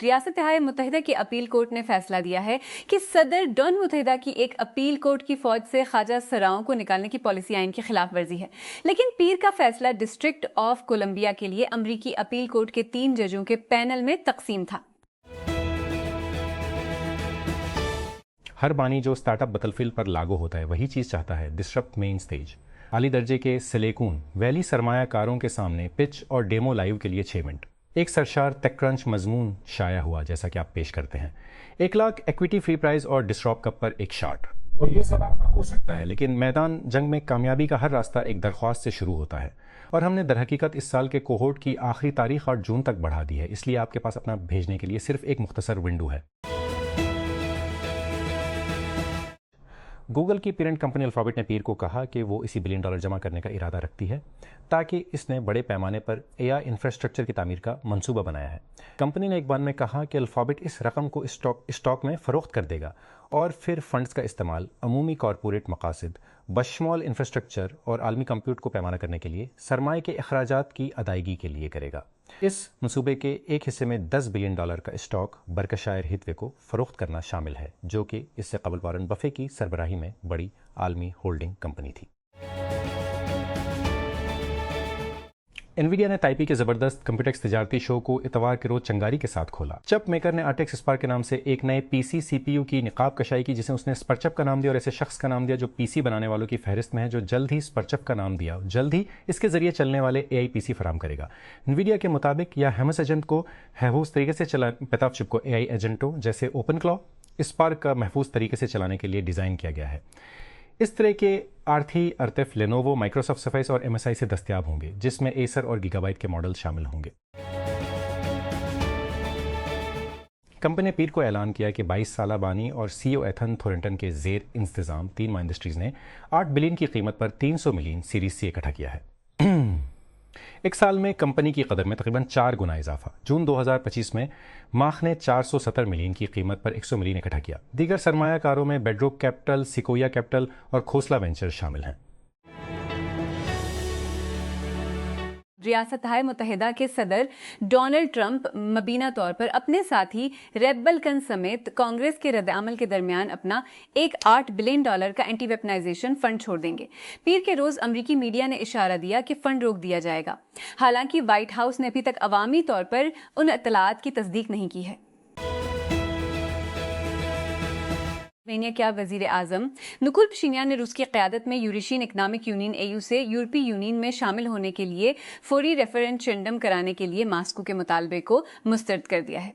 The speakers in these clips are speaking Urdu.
ریاستہائے متحدہ کی اپیل کورٹ نے فیصلہ دیا ہے کہ صدر ڈون متحدہ کی ایک اپیل کورٹ کی فوج سے خواجہ سراؤں کو نکالنے کی پالیسی آئین کی خلاف ورزی ہے، لیکن پیر کا فیصلہ ڈسٹرکٹ آف کولمبیا کے لیے امریکی اپیل کورٹ کے 3 ججوں کے پینل میں تقسیم تھا۔ ہر بانی جو اسٹارٹ اپ بتل فیلڈ پر لاگو ہوتا ہے وہی چیز چاہتا ہے، ڈسرپٹ مین سٹیج۔ اعلی درجے کے سلیکون ویلی سرمایہ کاروں کے سامنے پچ اور ڈیمو لائیو کے لیے 6 منٹ۔ ایک سرشار ٹیک کرنچ مضمون شائع ہوا جیسا کہ آپ پیش کرتے ہیں، 1 لاکھ ایکویٹی فری پرائز اور ڈسٹراپ کپ پر ایک شاٹ، اور یہ سب آپ کا ہو سکتا ہے، لیکن میدان جنگ میں کامیابی کا ہر راستہ ایک درخواست سے شروع ہوتا ہے، اور ہم نے در حقیقت اس سال کے کوہورٹ کی آخری تاریخ 8 جون تک بڑھا دی ہے، اس لیے آپ کے پاس اپنا بھیجنے کے لیے صرف ایک مختصر ونڈو ہے۔ گوگل کی پیرنٹ کمپنی الفابیٹ نے پیر کو کہا کہ وہ اسی $1 بلین جمع کرنے کا ارادہ رکھتی ہے تاکہ اس نے بڑے پیمانے پر AI انفراسٹرکچر کی تعمیر کا منصوبہ بنایا ہے۔ کمپنی نے ایک بیان میں کہا کہ الفابیٹ اس رقم کو اسٹاک میں فروخت کر دے گا اور پھر فنڈز کا استعمال عمومی کارپوریٹ مقاصد بشمول انفراسٹرکچر اور عالمی کمپیوٹ کو پیمانہ کرنے کے لیے سرمایہ کے اخراجات کی ادائیگی کے لیے کرے گا۔ اس منصوبے کے ایک حصے میں $10 بلین کا اسٹاک برکشائر ہیتھوے کو فروخت کرنا شامل ہے، جو کہ اس سے قبل وارن بفے کی سربراہی میں بڑی عالمی ہولڈنگ کمپنی تھی۔ انویڈیا نے تائپی کے زبردست کمپیوٹیکس تجارتی شو کو اتوار کے روز چنگاری کے ساتھ کھولا۔ چپ میکر نے آرٹیکس اسپار کے نام سے ایک نئے PC CPU کی نقاب کشائی کی، جسے اس نے اسپرچپ کا نام دیا اور ایسے شخص کا نام دیا جو PC بنانے والوں کی فہرست میں ہے، جو جلد ہی اسپرچپ کا نام دیا، جلد ہی اس کے ذریعے چلنے والے AI PC فراہم کرے گا۔ انویڈیا کے مطابق یا ہیمس ایجنٹ کو محفوظ طریقے سے پیتاف چپ کو AI ایجنٹوں جیسے اوپن کلاو اسپارک کا محفوظ طریقے سے چلانے کے لیے ڈیزائن کیا گیا ہے۔ اس طرح کے آرتھی ارتف لینووو مائکروسافٹ سرفیس اور MSI سے دستیاب ہوں گے، جس میں ایسر اور گیگا بائٹ کے ماڈل شامل ہوں گے۔ کمپنی نے پیر کو اعلان کیا کہ 22 سالہ بانی اور CEO ایتھن تھورنٹن کے زیر انتظام 3 ماہ انڈسٹریز نے 8 بلین کی قیمت پر 300 ملین سیریز C اکٹھا کیا ہے۔ ایک سال میں کمپنی کی قدر میں تقریباً 4 گنا اضافہ۔ جون 2025 میں ماخ نے 470 ملین کی قیمت پر 100 ملین اکٹھا کیا۔ دیگر سرمایہ کاروں میں بیڈروک کیپٹل، سیکویا کیپٹل اور کھوسلا وینچر شامل ہیں۔ ریاستہائے متحدہ کے صدر ڈونلڈ ٹرمپ مبینہ طور پر اپنے ساتھی ریپبلکن سمیت کانگریس کے رد عمل کے درمیان اپنا ایک $8 بلین کا اینٹی ویپنائزیشن فنڈ چھوڑ دیں گے۔ پیر کے روز امریکی میڈیا نے اشارہ دیا کہ فنڈ روک دیا جائے گا، حالانکہ وائٹ ہاؤس نے ابھی تک عوامی طور پر ان اطلاعات کی تصدیق نہیں کی ہے۔ آرمینیا کا وزیر اعظم نکول پشینیان نے روس کی قیادت میں یوریشین اکنامک یونین AU سے یورپی یونین میں شامل ہونے کے لیے فوری ریفرنڈم کرانے کے لیے ماسکو کے مطالبے کو مسترد کر دیا ہے۔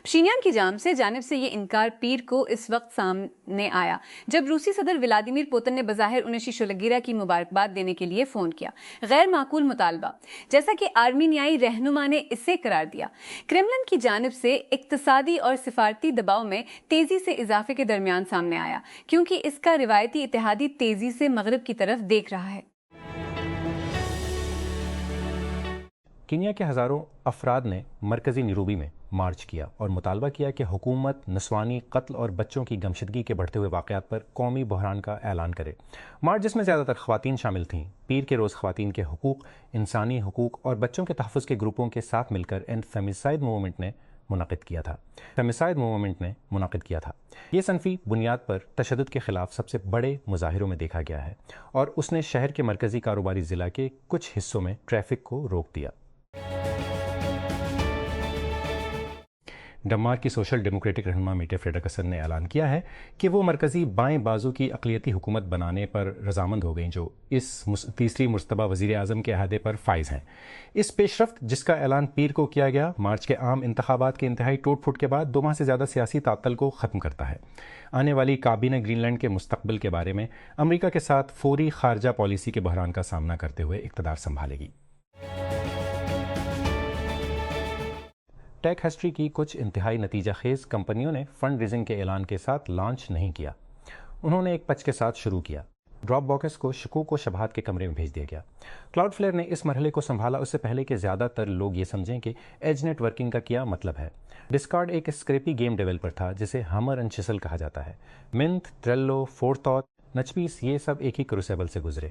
پشینیان کی جانب سے یہ انکار پیر کو اس وقت سامنے آیا جب روسی صدر ولادیمیر پوتن نے بظاہر انہیں شیشولگیرا کی مبارکباد دینے کے لیے فون کیا۔ غیر معقول مطالبہ، جیسا کہ آرمینیائی رہنما نے اسے قرار دیا۔ کرملن کی جانب سے اقتصادی اور سفارتی دباؤ میں تیزی سے اضافے کے درمیان سامنے آیا، کیونکہ اس کا روایتی اتحادی تیزی سے مغرب کی طرف دیکھ رہا ہے۔ کینیا کے ہزاروں افراد نے مرکزی نیروبی میں مارچ کیا اور مطالبہ کیا کہ حکومت نسوانی قتل اور بچوں کی گمشدگی کے بڑھتے ہوئے واقعات پر قومی بحران کا اعلان کرے۔ مارچ جس میں زیادہ تر خواتین شامل تھیں، پیر کے روز خواتین کے حقوق، انسانی حقوق اور بچوں کے تحفظ کے گروپوں کے ساتھ مل کر اینڈ فیمسائڈ موومنٹ نے منعقد کیا تھا۔ یہ صنفی بنیاد پر تشدد کے خلاف سب سے بڑے مظاہروں میں دیکھا گیا ہے، اور اس نے شہر کے مرکزی کاروباری ضلع کے کچھ حصوں میں ٹریفک کو روک دیا۔ ڈنمارک کی سوشل ڈیموکریٹک رہنما میٹے فریڈرکسن نے اعلان کیا ہے کہ وہ مرکزی بائیں بازو کی اقلیتی حکومت بنانے پر رضامند ہو گئیں، جو اس تیسری مرتبہ وزیر اعظم کے عہدے پر فائز ہیں۔ اس پیش رفت، جس کا اعلان پیر کو کیا گیا، مارچ کے عام انتخابات کے انتہائی ٹوٹ پھوٹ کے بعد 2 ماہ سے زیادہ سیاسی تعطل کو ختم کرتا ہے۔ آنے والی کابینہ گرین لینڈ کے مستقبل کے بارے میں امریکہ کے ساتھ فوری خارجہ پالیسی کے بحران کا سامنا کرتے ہوئے اقتدار سنبھالے گی۔ ٹیک ہسٹری کی کچھ انتہائی نتیجہ خیز کمپنیوں نے فنڈ ریزنگ کے اعلان کے ساتھ لانچ نہیں کیا۔ انہوں نے ایک پچ کے ساتھ شروع کیا۔ ڈراپ باکس کو شکوک و شبہات کے کمرے میں بھیج دیا گیا۔ کلاؤڈ فلیئر نے اس مرحلے کو سنبھالا اس سے پہلے کہ زیادہ تر لوگ یہ سمجھیں کہ ایج نیٹ ورکنگ کا کیا مطلب ہے۔ ڈسکارڈ ایک اسکریپی گیم ڈیولپر تھا جسے ہمر اینڈ چسل کہا جاتا ہے۔ منت، ٹریلو، فورتھاٹ، نچپیس، یہ سب ایک ہی کروسیبل سے گزرے۔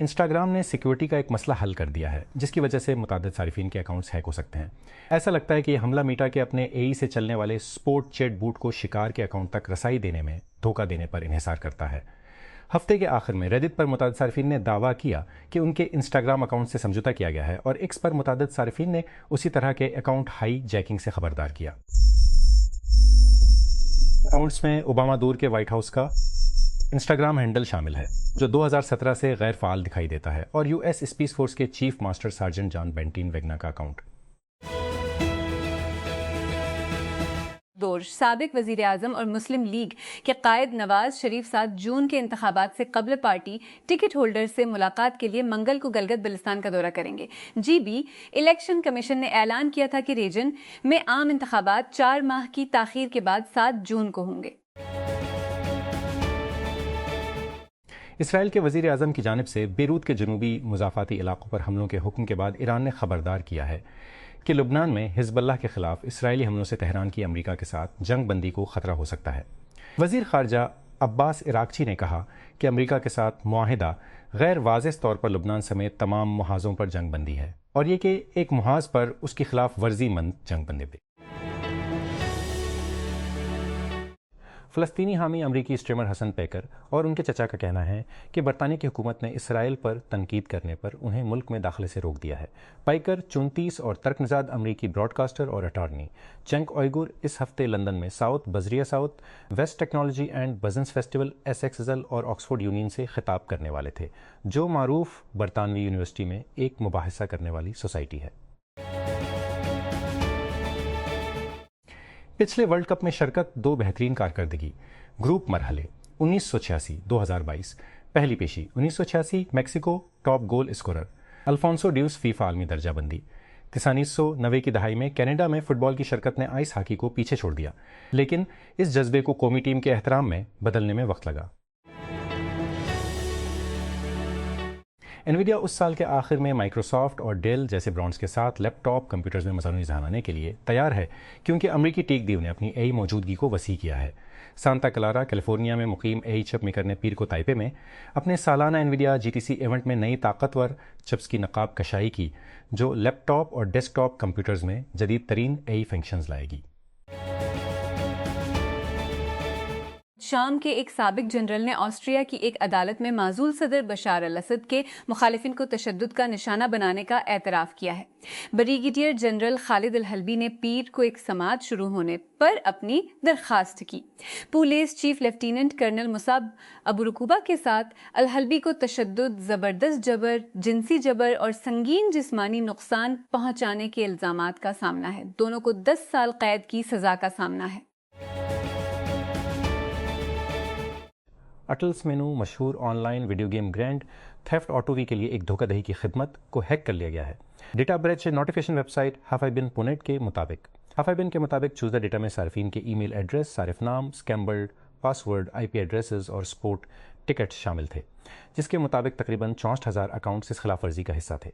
انسٹاگرام نے سیکیورٹی کا ایک مسئلہ حل کر دیا ہے جس کی وجہ سے متعدد صارفین کے اکاؤنٹس ہیک ہو سکتے ہیں۔ ایسا لگتا ہے کہ یہ حملہ میٹا کے اپنے اے ای سے چلنے والے سپورٹ چیٹ بوٹ کو شکار کے اکاؤنٹ تک رسائی دینے میں دھوکہ دینے پر انحصار کرتا ہے۔ ہفتے کے آخر میں ریڈٹ پر متعدد صارفین نے دعویٰ کیا کہ ان کے انسٹاگرام اکاؤنٹ سے سمجھوتہ کیا گیا ہے، اور ایکس پر متعدد صارفین نے اسی طرح کے اکاؤنٹ ہائی جیکنگ سے خبردار کیا۔ اکاؤنٹس میں اوباما دور کے وائٹ ہاؤس کا انسٹاگرام ہینڈل شامل ہے جو 2017 سے غیر فعال دکھائی دیتا ہے، اور یو ایس اسپیس فورس کے چیف ماسٹر سارجنٹ جان بینٹین ویگنا کا اکاؤنٹ۔ دور سابق وزیر اعظم اور مسلم لیگ کے قائد نواز شریف 7 جون کے انتخابات سے قبل پارٹی ٹکٹ ہولڈر سے ملاقات کے لیے منگل کو گلگت بلتستان کا دورہ کریں گے۔ الیکشن کمیشن نے اعلان کیا تھا کہ ریجن میں عام انتخابات 4 ماہ کی تاخیر کے بعد 7 جون کو ہوں گے۔ اسرائیل کے وزیر اعظم کی جانب سے بیروت کے جنوبی مضافاتی علاقوں پر حملوں کے حکم کے بعد ایران نے خبردار کیا ہے کہ لبنان میں حزب اللہ کے خلاف اسرائیلی حملوں سے تہران کی امریکہ کے ساتھ جنگ بندی کو خطرہ ہو سکتا ہے۔ وزیر خارجہ عباس عراقچی نے کہا کہ امریکہ کے ساتھ معاہدہ غیر واضح طور پر لبنان سمیت تمام محاذوں پر جنگ بندی ہے، اور یہ کہ ایک محاذ پر اس کی خلاف ورزی مند جنگ بندی بھی۔ فلسطینی حامی امریکی اسٹریمر حسن پیکر اور ان کے چچا کا کہنا ہے کہ برطانیہ کی حکومت نے اسرائیل پر تنقید کرنے پر انہیں ملک میں داخلے سے روک دیا ہے۔ پیکر 34 اور ترک نژاد امریکی براڈ کاسٹر اور اٹارنی چنگ اوئیگر اس ہفتے لندن میں ساؤتھ بزریہ south west technology and business festival SXSL اور آکسفورڈ یونین سے خطاب کرنے والے تھے، جو معروف برطانوی یونیورسٹی میں ایک مباحثہ کرنے والی سوسائٹی ہے۔ پچھلے ورلڈ کپ میں شرکت 2 بہترین کارکردگی گروپ مرحلے 1986-2022 پہلی پیشی 1986 میکسیکو ٹاپ گول اسکورر الفونسو ڈیوس فیفا عالمی درجہ بندی 1990 کی دہائی میں کینیڈا میں فٹ بال کی شرکت نے آئس ہاکی کو پیچھے چھوڑ دیا، لیکن اس جذبے کو قومی ٹیم کے احترام میں بدلنے میں وقت لگا۔ انویڈیا اس سال کے آخر میں مائکروسافٹ اور ڈیل جیسے برانڈز کے ساتھ لیپ ٹاپ کمپیوٹرز میں مصنوعی ذہان آنے کے لیے تیار ہے، کیونکہ امریکی ٹیک دیو نے اپنی AI موجودگی کو وسیع کیا ہے۔ سانتا کلارا کیلیفورنیا میں مقیم AI چپ میکر نے پیر کو تائپے میں اپنے سالانہ انویڈیا GTC ایونٹ میں نئی طاقتور چپس کی نقاب کشائی کی، جو لیپ ٹاپ اور ڈیسک ٹاپ کمپیوٹرز میں جدید ترین AI فنکشنز لائے گی۔ شام کے ایک سابق جنرل نے آسٹریا کی ایک عدالت میں معزول صدر بشار الاسد کے مخالفین کو تشدد کا نشانہ بنانے کا اعتراف کیا ہے۔ بریگیڈیئر جنرل خالد الحلبی نے پیر کو ایک سماعت شروع ہونے پر اپنی درخواست کی۔ پولیس چیف لیفٹیننٹ کرنل مصعب ابو رکوبہ کے ساتھ الحلبی کو تشدد، زبردست جبر، جنسی جبر اور سنگین جسمانی نقصان پہنچانے کے الزامات کا سامنا ہے۔ دونوں کو 10 سال قید کی سزا کا سامنا ہے۔ اٹلس مینو مشہور online video game grand theft auto V کے لیے ایک دھوکہ دہی کی خدمت کو ہیک کر لیا گیا ہے۔ Data breach notification website ہافائی پونیٹ کے مطابق چوزہ ڈیٹا میں صارفین کے ای میل ایڈریس، صارف نام، اسکیمبلڈ پاسورڈ، IP ایڈریسز اور سپورٹ ٹکٹ شامل تھے، جس کے مطابق تقریباً 64,000 اکاؤنٹس اس خلاف ورزی کا حصہ تھے۔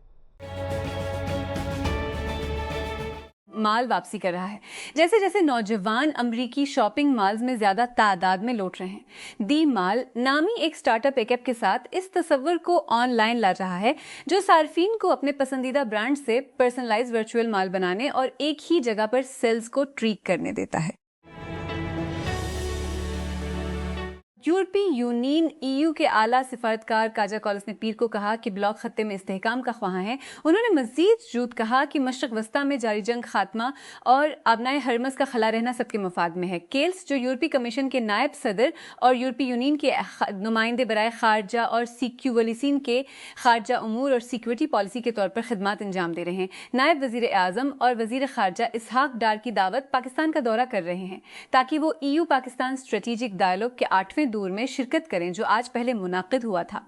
مال واپسی کر رہا ہے۔ جیسے جیسے نوجوان امریکی شاپنگ مالز میں زیادہ تعداد میں لوٹ رہے ہیں، دی مال نامی ایک سٹارٹ اپ ایک ایپ کے ساتھ اس تصور کو آن لائن لا رہا ہے جو صارفین کو اپنے پسندیدہ برانڈ سے پرسنلائز ورچوئل مال بنانے اور ایک ہی جگہ پر سیلز کو ٹریک کرنے دیتا ہے۔ یورپی یونین EU کے اعلیٰ سفارتکار کاجا کالس نے پیر کو کہا کہ بلاک خطے میں استحکام کا خواہاں ہیں۔ انہوں نے مزید کہا کہ مشرق وسطیٰ میں جاری جنگ خاتمہ اور ابنائے ہرمز کا خلا رہنا سب کے مفاد میں ہے۔ کیلس، جو یورپی کمیشن کے نائب صدر اور یورپی یونین کے نمائندے برائے خارجہ اور سیکیولیسین کے خارجہ امور اور سیکیورٹی پالیسی کے طور پر خدمات انجام دے رہے ہیں، نائب وزیر اعظم اور وزیر خارجہ اسحاق ڈار کی دعوت پاکستان کا دورہ کر رہے ہیں تاکہ وہ EU پاکستان اسٹریٹجک ڈائیلاگ کے 8ویں دور میں شرکت کریں جو آج پہلے منعقد ہوا تھا۔